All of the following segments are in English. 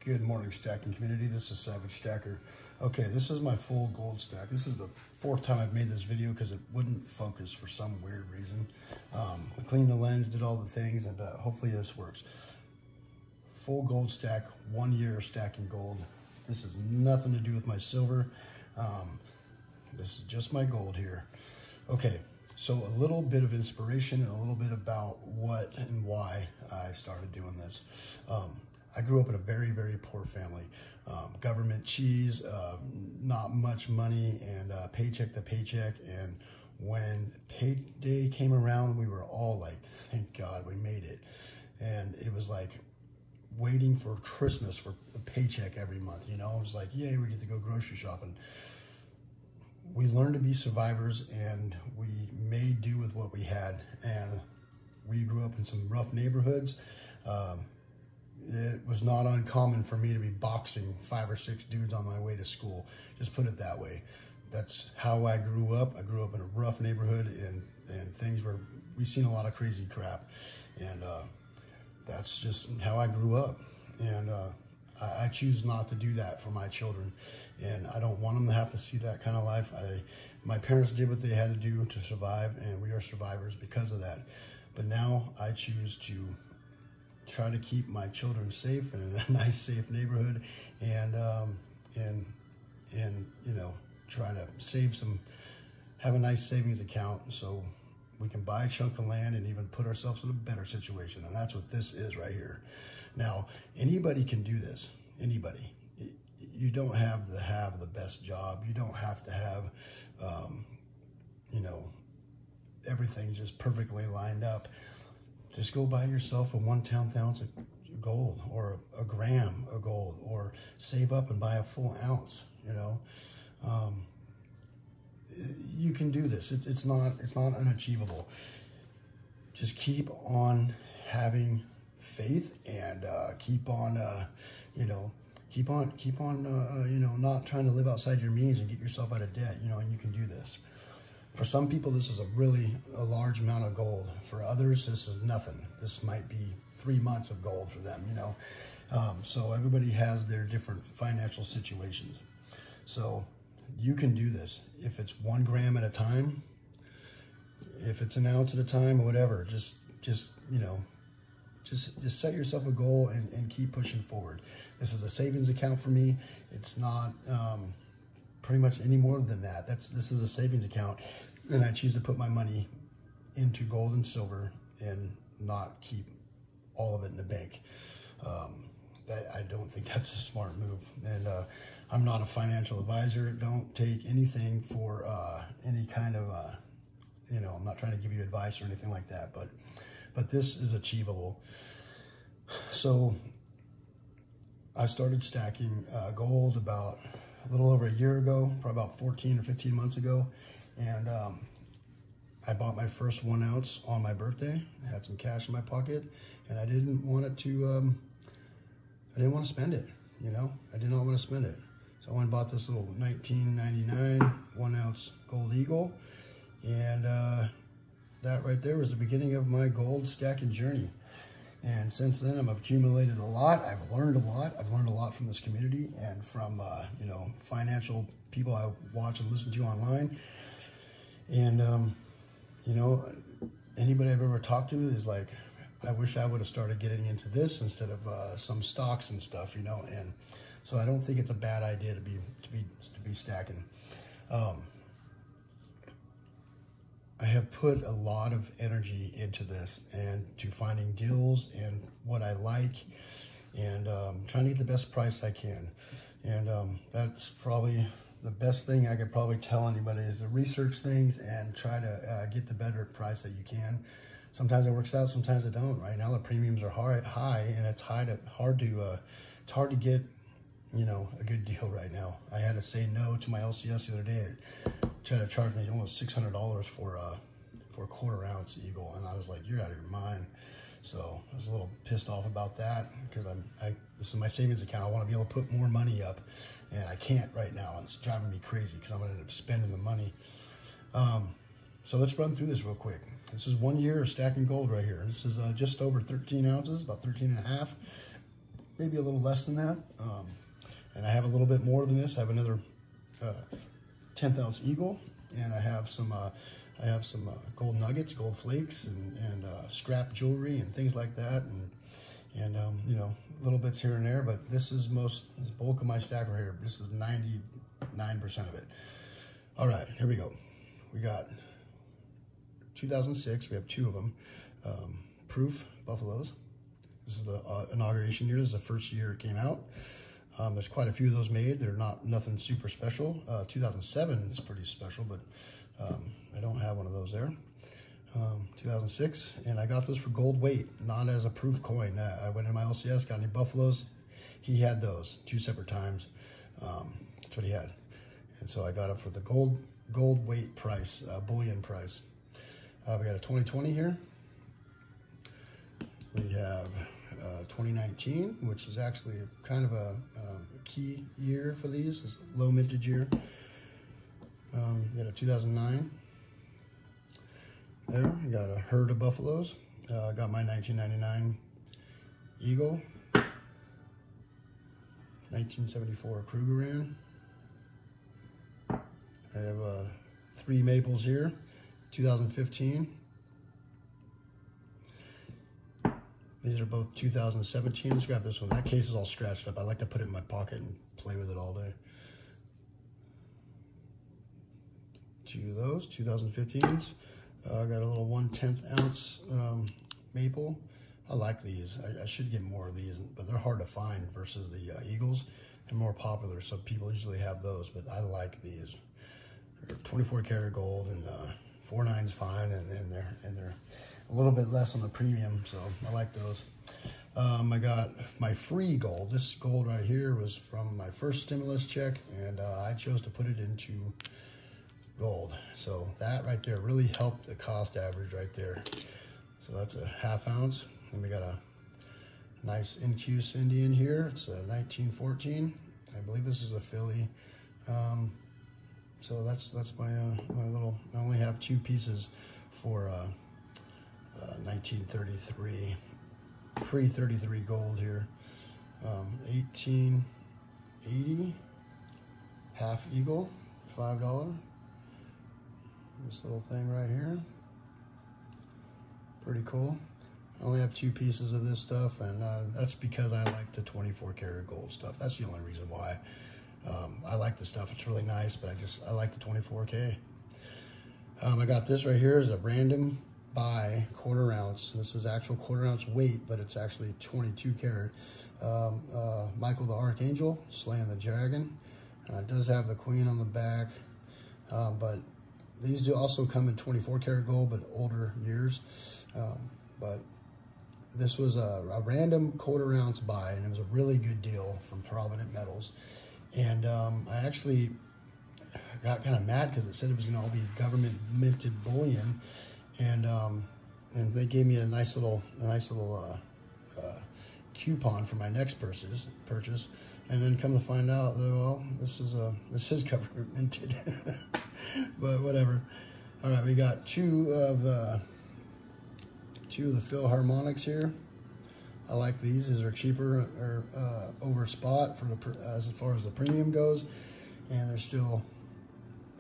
Good morning, stacking community. This is Savagestacker. Okay, this is my full gold stack. This is the fourth time I've made this video because it wouldn't focus for some weird reason. I cleaned the lens, did all the things, and hopefully this works. Full gold stack, 1 year stacking gold. This has nothing to do with my silver. This is just my gold here. Okay, so a little bit of inspiration and a little bit about what and why I started doing this. I grew up in a very, very poor family. Government cheese, not much money, and paycheck to paycheck. And when payday came around, we were all like, thank God we made it. And it was like waiting for Christmas for a paycheck every month, you know? It was like, yay, we get to go grocery shopping. We learned to be survivors, and we made do with what we had. And we grew up in some rough neighborhoods. It was not uncommon for me to be boxing 5 or 6 dudes on my way to school. Just put it that way. That's how I grew up. I grew up in a rough neighborhood, and things were, we've seen a lot of crazy crap. And that's just how I grew up. And I choose not to do that for my children. And I don't want them to have to see that kind of life. My parents did what they had to do to survive, and we are survivors because of that. But now I choose to try to keep my children safe in a nice, safe neighborhood, and you know, try to save some, have a nice savings account so we can buy a chunk of land and even put ourselves in a better situation. And that's what this is right here. Now, anybody can do this. Anybody. You don't have to have the best job. You don't have to have, you know, everything just perfectly lined up. Just go buy yourself a 1/10 ounce of gold, or a gram of gold, or save up and buy a full ounce. You know, you can do this. It's not unachievable. Just keep on having faith, and keep on, you know, keep on, you know, not trying to live outside your means and get yourself out of debt. You know, and you can do this. For some people, this is a large amount of gold. For others, this is nothing. This might be 3 months of gold for them, you know. So everybody has their different financial situations. So you can do this. If it's 1 gram at a time, if it's an ounce at a time, or whatever, just you know, just set yourself a goal and keep pushing forward. This is a savings account for me. It's not pretty much any more than that. This is a savings account, and I choose to put my money into gold and silver and not keep all of it in the bank. I don't think that's a smart move. And I'm not a financial advisor. Don't take anything for any kind of, you know, I'm not trying to give you advice or anything like that, but this is achievable. So I started stacking gold about a little over a year ago, probably about 14 or 15 months ago. And I bought my first 1 ounce on my birthday. I had some cash in my pocket, and I didn't want it to, I didn't want to spend it, you know? I did not want to spend it. So I went and bought this little 1999 1 ounce gold eagle. And that right there was the beginning of my gold stacking journey. And since then, I've accumulated a lot. I've learned a lot. I've learned a lot from this community and from, you know, financial people I watch and listen to online. And, you know, anybody I've ever talked to is like, I wish I would have started getting into this instead of some stocks and stuff, you know. And so I don't think it's a bad idea to be stacking. I have put a lot of energy into this, and to finding deals and what I like, and trying to get the best price I can. And that's probably the best thing I could probably tell anybody, is to research things and try to get the better price that you can. Sometimes it works out, sometimes it don't. Right now the premiums are high, and it's hard to get, you know, a good deal right now. I had to say no to my LCS the other day. It tried to charge me almost $600 for a 1/4 ounce eagle, and I was like, you're out of your mind. So I was a little pissed off about that, because this is my savings account. I want to be able to put more money up, and I can't right now. It's driving me crazy because I'm going to end up spending the money. So let's run through this real quick. This is 1 year of stacking gold right here. This is just over 13 ounces, about 13 and a half. maybe a little less than that. And I have a little bit more than this. I have another 10th ounce eagle, and I have some gold nuggets, gold flakes, and scrap jewelry and things like that, and you know, little bits here and there. But this is the bulk of my stack right here. This is 99% of it. All right, here we go. We got 2006. We have 2 of them. Proof buffaloes. This is the inauguration year. This is the first year it came out. There's quite a few of those made. They're nothing super special. 2007 is pretty special, but I don't have one of those there. 2006, and I got those for gold weight, not as a proof coin. I went in my LCS, got any buffaloes. He had those 2 separate times. That's what he had, and so I got it for the gold weight price, bullion price. We got a 2020 here. We have 2019, which is actually kind of a key year for these. It's a low mintage year. We got a 2009. There, we got a herd of buffaloes. Got my 1999 eagle. 1974 Krugerrand. I have 3 maples here. 2015. These are both 2017. Let's grab this one. That case is all scratched up. I like to put it in my pocket and play with it all day. 2 of those, 2015s. I got a little 1/10 ounce maple. I like these. I should get more of these, but they're hard to find versus the Eagles. They're more popular, so people usually have those, but I like these. They're 24 karat gold, and 4.9's fine, and they're a little bit less on the premium, so I like those. I got my free gold. This gold right here was from my first stimulus check, and I chose to put it into gold. So that right there really helped the cost average right there. So that's a 1/2 ounce. Then we got a nice Incuse Indian here. It's a 1914. I believe this is a filly. So that's my my little. I only have 2 pieces for 1933, pre-33 gold here. 1880 half eagle, $5. This little thing right here, pretty cool. I only have 2 pieces of this stuff, and that's because I like the 24 karat gold stuff. That's the only reason why. I like the stuff. It's really nice, but I like the 24K. I got this right here is a random buy 1/4 ounce. This is actual 1/4 ounce weight, but it's actually 22 karat. Michael the Archangel slaying the dragon. It does have the queen on the back, but these do also come in 24 karat gold, but older years. But this was a random 1/4 ounce buy, and it was a really good deal from Provident Metals. And I actually got kind of mad because it said it was going to all be government minted bullion, and they gave me a nice little coupon for my next purchase, and then come to find out that, well, this is government minted. But whatever. All right, we got 2 of the Philharmonics here. I like these. These are cheaper or over spot for as far as the premium goes, and they're still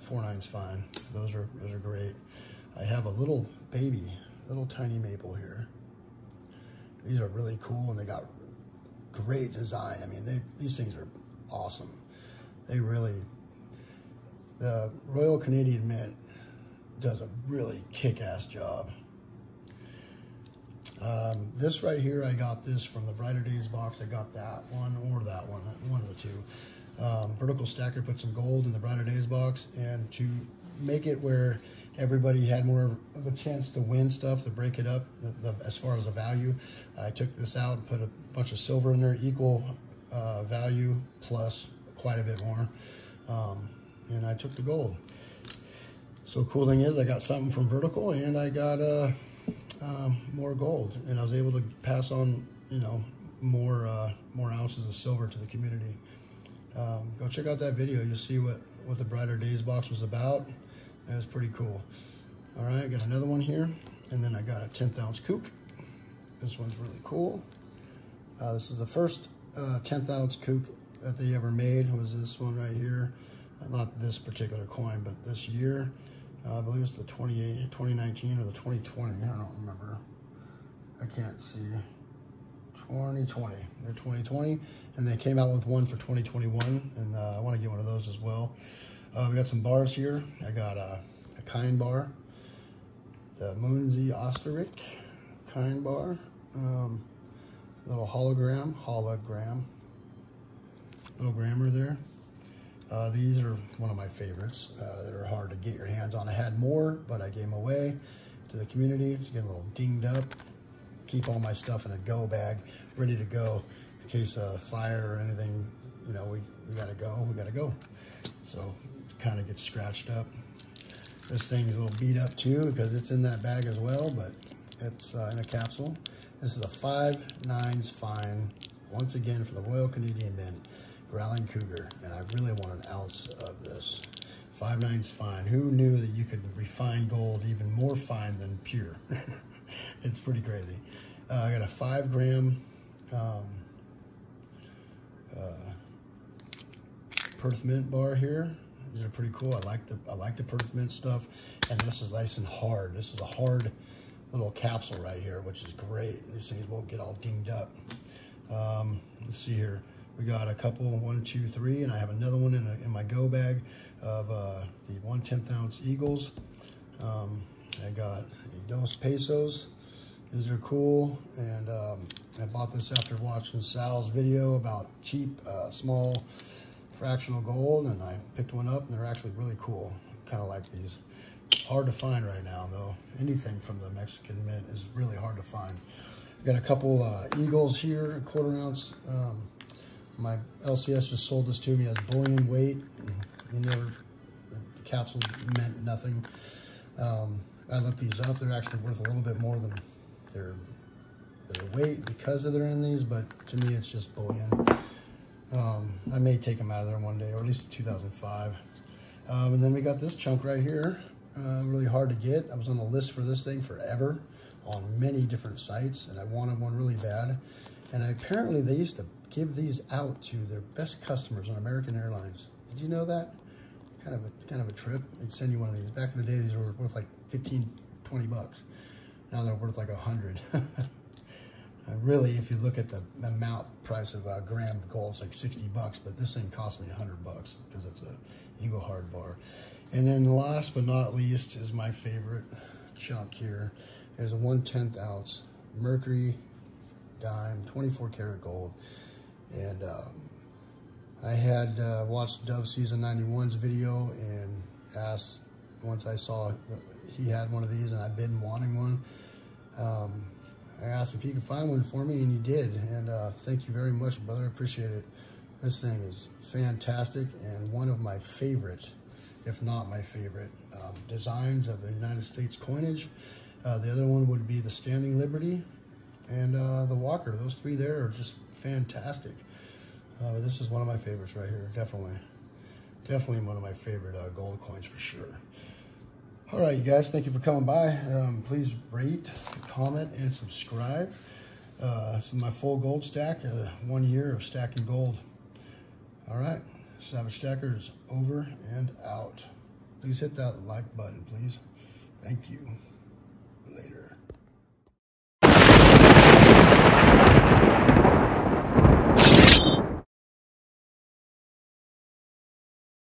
4.9's fine. Those are great. I have a little tiny maple here. These are really cool, and they got great design. I mean, these things are awesome. The Royal Canadian Mint does a really kick-ass job. This right here, I got this from the Brighter Days box. I got that one or that one of the 2. Vertical Stacker put some gold in the Brighter Days box, and to make it where everybody had more of a chance to win stuff, to break it up as far as the value, I took this out and put a bunch of silver in there, equal value plus quite a bit more, and I took the gold. So cool thing is I got something from Vertical, and I got more gold, and I was able to pass on, you know, more ounces of silver to the community. Go check out that video. You'll see what the Brighter Days box was about. That was pretty cool. All right, I got another one here, and then I got a 10th ounce kook. This one's really cool. This is the first 10th ounce coupe that they ever made was this one right here. Not this particular coin, but this year. I believe it's the 2019 or the 2020. I don't remember. I can't see. 2020. They're 2020, and they came out with one for 2021, and I want to get one of those as well. We got some bars here. I got a Kind bar, the Moonsey Osterich Kind bar, little hologram, little grammar there. These are one of my favorites that are hard to get your hands on. I had more, but I gave them away to the community. It's getting a little dinged up. Keep all my stuff in a go bag, ready to go in case of fire or anything. You know, we gotta go. So it kind of gets scratched up. This thing is a little beat up too because it's in that bag as well, but it's in a capsule. This is a 5/9 fine, once again for the Royal Canadian Mint, Growling Cougar, and I really want an ounce of this. 5/9 fine. Who knew that you could refine gold even more fine than pure? It's pretty crazy. I got a 5 gram Perth Mint bar here. These are pretty cool. I like the Perth Mint stuff, and this is nice and hard. This is a hard little capsule right here, which is great. These things won't get all dinged up. Let's see here. We got a couple, 1, 2, 3, and I have another one in my go bag of the 1/10 ounce Eagles. I got a Dos Pesos. These are cool, and I bought this after watching Sal's video about cheap, small fractional gold, and I picked one up, and they're actually really cool. Kind of like these. Hard to find right now, though. Anything from the Mexican Mint is really hard to find. Got a couple Eagles here, 1/4 ounce. My LCS just sold this to me as bullion weight. The capsule meant nothing. I looked these up. They're actually worth a little bit more than their weight because they're in these, but to me it's just bullion. I may take them out of there one day, or at least 2005. And then we got this chunk right here. Really hard to get. I was on the list for this thing forever on many different sites, and I wanted one really bad. And apparently they used to give these out to their best customers on American Airlines. Did you know that? Kind of a trip. They'd send you one of these. Back in the day, these were worth like 15, 20 bucks. Now they're worth like 100. Really, if you look at the amount price of a gram of gold, it's like 60 bucks, but this thing cost me 100 bucks because it's a Eagle hard bar. And then last but not least is my favorite chunk here. There's a 1/10 ounce Mercury dime, 24 karat gold. And I had watched Dove Season 91's video and asked, once I saw he had one of these and I'd been wanting one, I asked if he could find one for me, and he did. And thank you very much, brother. I appreciate it. This thing is fantastic and one of my favorite, if not my favorite, designs of the United States coinage. The other one would be the Standing Liberty and the Walker. Those three there are just fantastic. This is one of my favorites right here. Definitely one of my favorite gold coins for sure. All right, you guys, thank you for coming by. Please rate, comment, and subscribe. This is my full gold stack, 1 year of stacking gold. All right, Savagestacker is over and out. Please hit that like button, please. Thank you.